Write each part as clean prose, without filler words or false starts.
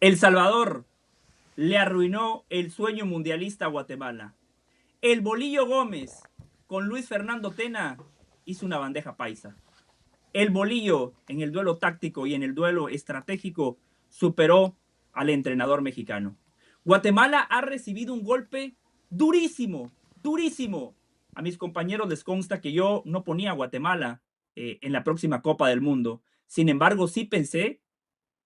El Salvador le arruinó el sueño mundialista a Guatemala. El Bolillo Gómez con Luis Fernando Tena hizo una bandeja paisa. El Bolillo en el duelo táctico y en el duelo estratégico superó al entrenador mexicano. Guatemala ha recibido un golpe durísimo, durísimo. A mis compañeros les consta que yo no ponía a Guatemala en la próxima Copa del Mundo. Sin embargo, sí pensé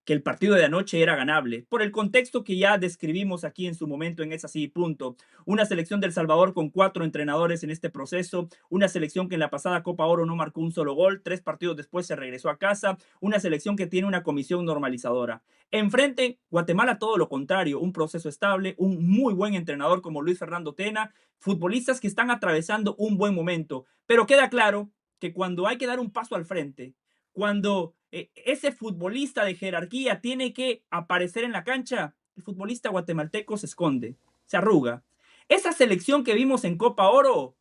que el partido de anoche era ganable, por el contexto que ya describimos aquí en su momento en ese punto. Una selección del Salvador con 4 entrenadores en este proceso, una selección que en la pasada Copa Oro no marcó un solo gol, 3 partidos después se regresó a casa, una selección que tiene una comisión normalizadora. Enfrente, Guatemala todo lo contrario, un proceso estable, un muy buen entrenador como Luis Fernando Tena, futbolistas que están atravesando un buen momento, pero queda claro que cuando hay que dar un paso al frente, cuando ese futbolista de jerarquía tiene que aparecer en la cancha, el futbolista guatemalteco se esconde, se arruga. Esa selección que vimos en Copa Oro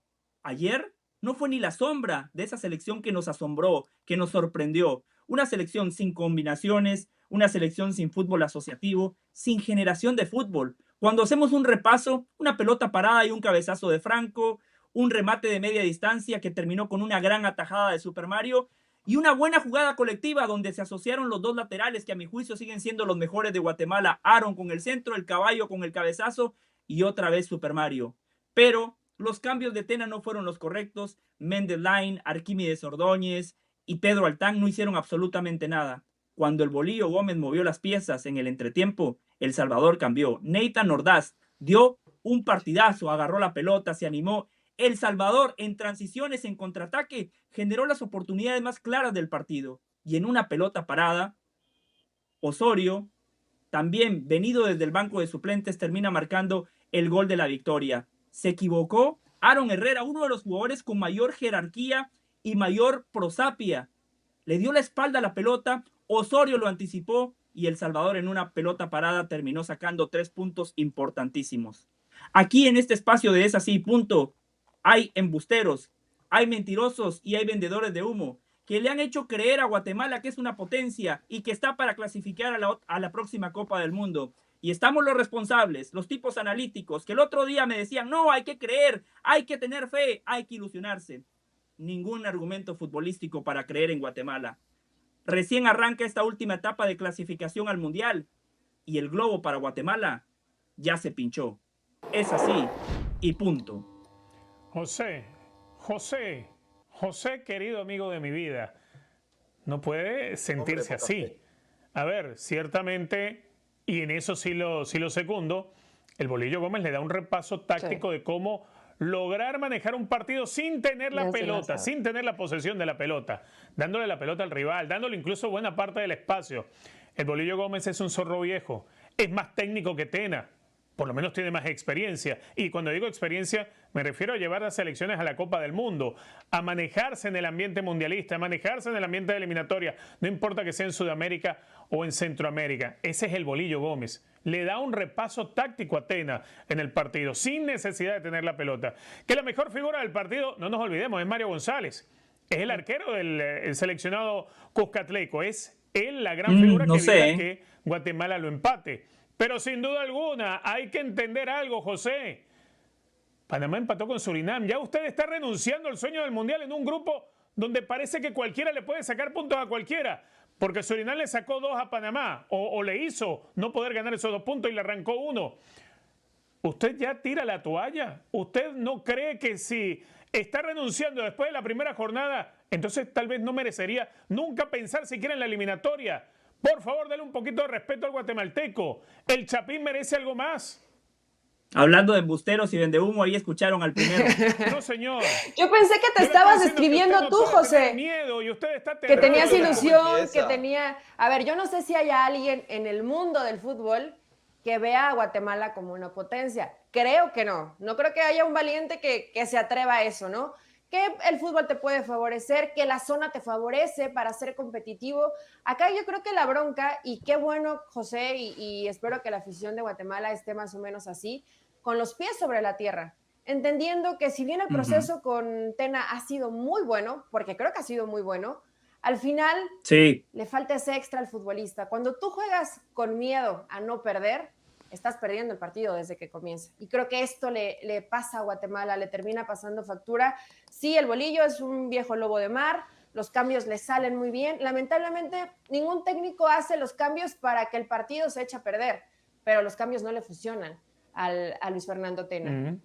ayer no fue ni la sombra de esa selección que nos asombró, que nos sorprendió. Una selección sin combinaciones, una selección sin fútbol asociativo, sin generación de fútbol. Cuando hacemos un repaso, una pelota parada y un cabezazo de Franco, un remate de media distancia que terminó con una gran atajada de Super Mario, y una buena jugada colectiva donde se asociaron los dos laterales que a mi juicio siguen siendo los mejores de Guatemala, Aaron con el centro, el Caballo con el cabezazo y otra vez Super Mario. Pero los cambios de Tena no fueron los correctos, Méndez Line, Arquímedes Ordóñez y Pedro Altán no hicieron absolutamente nada. Cuando el Bolillo Gómez movió las piezas en el entretiempo, El Salvador cambió. Nathan Ordaz dio un partidazo, agarró la pelota, se animó. El Salvador en transiciones, en contraataque, generó las oportunidades más claras del partido. Y en una pelota parada, Osorio, también venido desde el banco de suplentes, termina marcando el gol de la victoria. Se equivocó Aaron Herrera, uno de los jugadores con mayor jerarquía y mayor prosapia. Le dio la espalda a la pelota, Osorio lo anticipó y El Salvador en una pelota parada terminó sacando 3 puntos importantísimos. Aquí en este espacio de Es Así, punto, hay embusteros, hay mentirosos y hay vendedores de humo que le han hecho creer a Guatemala que es una potencia y que está para clasificar a la próxima Copa del Mundo. Y estamos los responsables, los tipos analíticos, que el otro día me decían, no, hay que creer, hay que tener fe, hay que ilusionarse. Ningún argumento futbolístico para creer en Guatemala. Recién arranca esta última etapa de clasificación al Mundial y el globo para Guatemala ya se pinchó. Es así y punto. José, José, José, querido amigo de mi vida, no puede sentirse así. A ver, ciertamente, y en eso sí lo secundo, el Bolillo Gómez le da un repaso táctico de cómo lograr manejar un partido sin tener la pelota, sin tener la posesión de la pelota, dándole la pelota al rival, dándole incluso buena parte del espacio. El Bolillo Gómez es un zorro viejo, es más técnico que Tena, por lo menos tiene más experiencia. Y cuando digo experiencia, me refiero a llevar las selecciones a la Copa del Mundo, a manejarse en el ambiente mundialista, a manejarse en el ambiente de eliminatoria, no importa que sea en Sudamérica o en Centroamérica. Ese es el Bolillo Gómez. Le da un repaso táctico a Tena en el partido, sin necesidad de tener la pelota. Que la mejor figura del partido, no nos olvidemos, es Mario González. Es el arquero del seleccionado Cuscatleco. Es él la gran figura que evita que Guatemala lo empate. Pero sin duda alguna, hay que entender algo, José. Panamá empató con Surinam. Ya usted está renunciando al sueño del Mundial en un grupo donde parece que cualquiera le puede sacar puntos a cualquiera. Porque Surinam le sacó 2 a Panamá, o le hizo no poder ganar esos 2 puntos y le arrancó 1. ¿Usted ya tira la toalla? ¿Usted no cree que si está renunciando después de la primera jornada, entonces tal vez no merecería nunca pensar siquiera en la eliminatoria? Por favor, dale un poquito de respeto al guatemalteco. El Chapín merece algo más. Hablando de embusteros y vendehumo, ahí escucharon al primero. No, señor. Yo pensé que te estabas describiendo tú, José. Miedo y usted está que tenías ilusión, que tenía... A ver, yo no sé si hay alguien en el mundo del fútbol que vea a Guatemala como una potencia. Creo que no. No creo que haya un valiente que se atreva a eso, ¿no? Que el fútbol te puede favorecer, que la zona te favorece para ser competitivo. Acá yo creo que la bronca, y qué bueno, José, y espero que la afición de Guatemala esté más o menos así, con los pies sobre la tierra, entendiendo que si bien el proceso con Tena ha sido muy bueno, porque creo que ha sido muy bueno, al final sí, le falta ese extra al futbolista. Cuando tú juegas con miedo a no perder, estás perdiendo el partido desde que comienza. Y creo que esto le pasa a Guatemala, le termina pasando factura. Sí, el Bolillo es un viejo lobo de mar, los cambios le salen muy bien. Lamentablemente, ningún técnico hace los cambios para que el partido se eche a perder, pero los cambios no le funcionan a Luis Fernando Tena.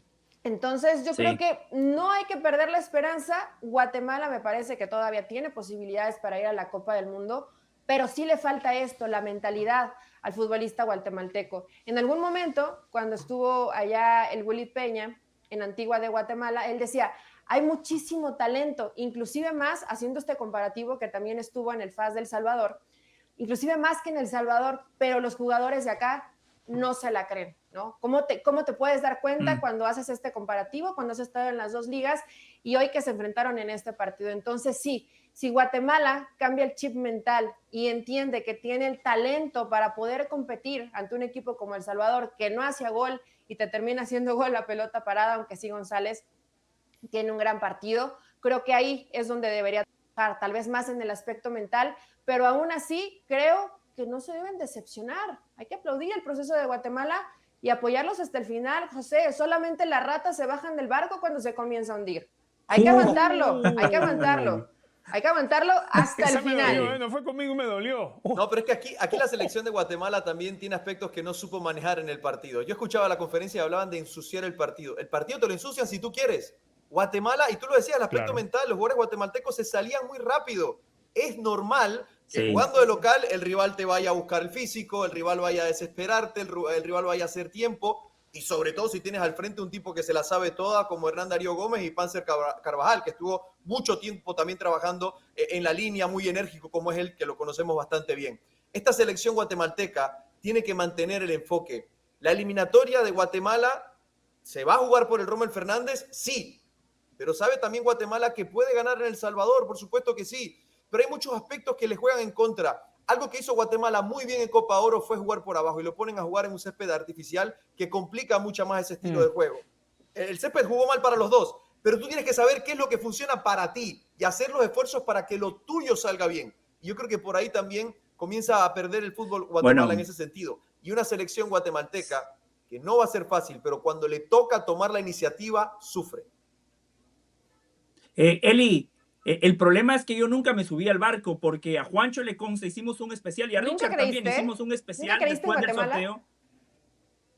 Entonces, yo creo que no hay que perder la esperanza. Guatemala me parece que todavía tiene posibilidades para ir a la Copa del Mundo, pero sí le falta esto, la mentalidad al futbolista guatemalteco. En algún momento, cuando estuvo allá el Willy Peña, en Antigua de Guatemala, él decía, hay muchísimo talento, inclusive más, haciendo este comparativo que también estuvo en el FAS del Salvador, inclusive más que en El Salvador, pero los jugadores de acá no se la creen, ¿no? ¿Cómo te puedes dar cuenta cuando haces este comparativo, cuando has estado en las dos ligas y hoy que se enfrentaron en este partido? Entonces sí, si Guatemala cambia el chip mental y entiende que tiene el talento para poder competir ante un equipo como El Salvador, que no hacía gol y te termina haciendo gol la pelota parada, aunque sí González tiene un gran partido, creo que ahí es donde debería trabajar, tal vez más en el aspecto mental, pero aún así creo que no se deben decepcionar. Hay que aplaudir el proceso de Guatemala y apoyarlos hasta el final, José. Solamente las ratas se bajan del barco cuando se comienza a hundir. Hay que aguantarlo, hay que aguantarlo. Hay que aguantarlo hasta el final. Dolió, no fue conmigo, me dolió. No, pero es que aquí la selección de Guatemala también tiene aspectos que no supo manejar en el partido. Yo escuchaba la conferencia y hablaban de ensuciar el partido. El partido te lo ensucian si tú quieres. Guatemala, y tú lo decías, el aspecto mental, los jugadores guatemaltecos se salían muy rápido. Es normal que jugando de local el rival te vaya a buscar el físico, el rival vaya a desesperarte, el rival vaya a hacer tiempo, y sobre todo si tienes al frente un tipo que se la sabe toda como Hernán Darío Gómez y Panzer Carvajal, que estuvo mucho tiempo también trabajando en la línea, muy enérgico como es él, que lo conocemos bastante bien. Esta selección guatemalteca tiene que mantener el enfoque. La eliminatoria de Guatemala, ¿se va a jugar por el Rommel Fernández? Sí. Pero sabe también Guatemala que puede ganar en El Salvador, por supuesto que sí. Pero hay muchos aspectos que le juegan en contra. Algo que hizo Guatemala muy bien en Copa Oro fue jugar por abajo y lo ponen a jugar en un césped artificial que complica mucho más ese estilo de juego. El césped jugó mal para los dos, pero tú tienes que saber qué es lo que funciona para ti y hacer los esfuerzos para que lo tuyo salga bien. Y yo creo que por ahí también comienza a perder el fútbol Guatemala en ese sentido. Y una selección guatemalteca que no va a ser fácil, pero cuando le toca tomar la iniciativa, sufre. Eli, el problema es que yo nunca me subí al barco porque a Juancho le consta, hicimos un especial y a Richard también hicimos un especial después del sorteo.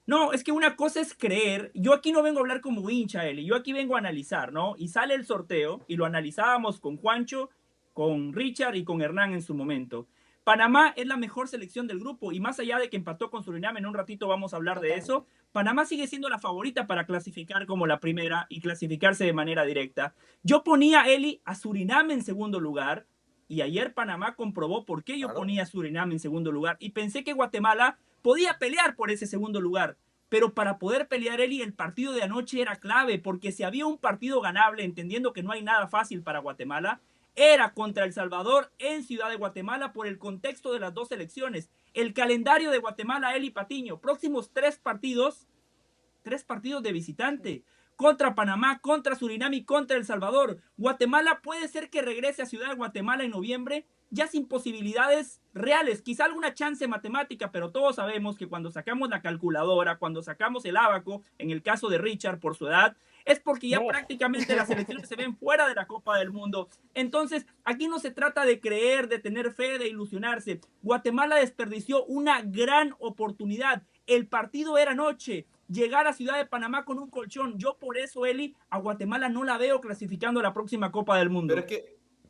No, es que una cosa es creer. Yo aquí no vengo a hablar como hincha, Eli. Yo aquí vengo a analizar, ¿no? Y sale el sorteo y lo analizábamos con Juancho, con Richard y con Hernán en su momento. Panamá es la mejor selección del grupo y más allá de que empató con Surinam, en un ratito vamos a hablar de eso, Panamá sigue siendo la favorita para clasificar como la primera y clasificarse de manera directa. Yo ponía, Eli, a Surinam en segundo lugar y ayer Panamá comprobó por qué yo ponía a Surinam en segundo lugar y pensé que Guatemala podía pelear por ese segundo lugar. Pero para poder pelear, Eli, el partido de anoche era clave porque si había un partido ganable, entendiendo que no hay nada fácil para Guatemala, era contra El Salvador en Ciudad de Guatemala por el contexto de las dos selecciones. El calendario de Guatemala, Eli Patiño, próximos tres partidos de visitante. Contra Panamá, contra Surinam y contra El Salvador. Guatemala puede ser que regrese a Ciudad de Guatemala en noviembre ya sin posibilidades reales, quizá alguna chance matemática, pero todos sabemos que cuando sacamos la calculadora, cuando sacamos el ábaco, en el caso de Richard por su edad, es porque ya prácticamente las selecciones se ven fuera de la Copa del Mundo. Entonces, aquí no se trata de creer, de tener fe, de ilusionarse. Guatemala desperdició una gran oportunidad. El partido era anoche. Llegar a Ciudad de Panamá con un colchón. Yo por eso, Eli, a Guatemala no la veo clasificando a la próxima Copa del Mundo.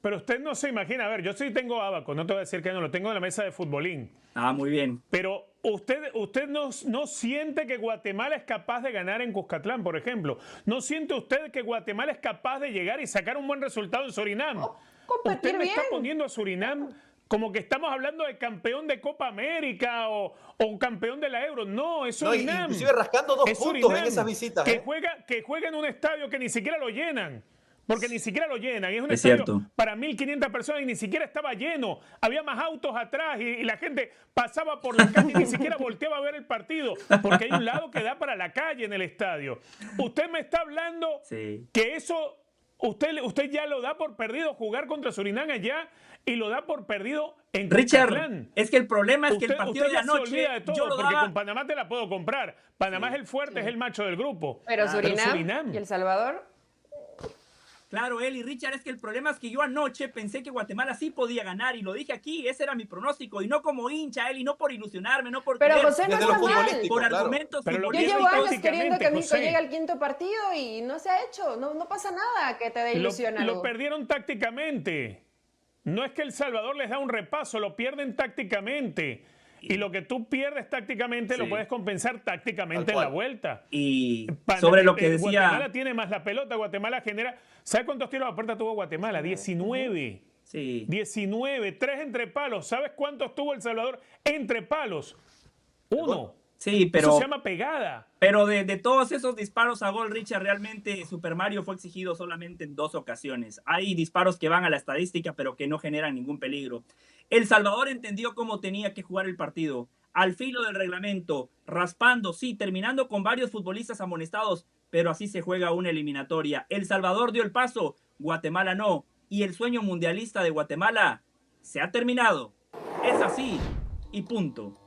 Pero usted no se imagina, a ver, yo sí tengo ábaco, no te voy a decir que no, lo tengo en la mesa de futbolín. Ah, muy bien. Pero usted no siente que Guatemala es capaz de ganar en Cuscatlán, por ejemplo. ¿No siente usted que Guatemala es capaz de llegar y sacar un buen resultado en Surinam? Usted me está poniendo a Surinam como que estamos hablando de campeón de Copa América o campeón de la Euro. No, es Surinam. No, inclusive rascando 2 puntos Surinam, en esas visitas. Que juega en un estadio que ni siquiera lo llenan. Porque ni siquiera lo llenan. Y es un estadio para 1.500 personas y ni siquiera estaba lleno. Había más autos atrás y la gente pasaba por la calle y ni siquiera volteaba a ver el partido. Porque hay un lado que da para la calle en el estadio. Usted me está hablando que eso, usted ya lo da por perdido jugar contra Surinam allá y lo da por perdido en Richard, Cuscatlán. es que el problema es que el partido de anoche, se olvida de todo, yo lo porque daba... con Panamá te la puedo comprar. Panamá es el fuerte, es el macho del grupo. Pero Claro. Surinam y El Salvador. Claro, él y Richard, es que el problema es que yo anoche pensé que Guatemala sí podía ganar y lo dije aquí, ese era mi pronóstico y no como hincha él y no por ilusionarme, no por Pero querer, José no Desde lo está mal. futbolístico, por claro. argumentos Pero lo Yo que llevo años queriendo que México José, llegue al quinto partido y no se ha hecho. No pasa nada que te dé ilusión lo algo. perdieron tácticamente. No es que El Salvador les da un repaso, lo pierden tácticamente. Y lo que tú pierdes tácticamente lo puedes compensar tácticamente en la vuelta. Y sobre lo que decía... Guatemala tiene más la pelota, Guatemala genera... ¿Sabes cuántos tiros a puerta tuvo Guatemala? 19. Sí. 19, 3 entre palos. ¿Sabes cuántos tuvo El Salvador entre palos? 1. Sí, pero... Eso se llama pegada. Pero de todos esos disparos a gol, Richard, realmente Super Mario fue exigido solamente en 2 ocasiones. Hay disparos que van a la estadística, pero que no generan ningún peligro. El Salvador entendió cómo tenía que jugar el partido. Al filo del reglamento, raspando, sí, terminando con varios futbolistas amonestados, pero así se juega una eliminatoria. El Salvador dio el paso, Guatemala no. Y el sueño mundialista de Guatemala se ha terminado. Es así y punto.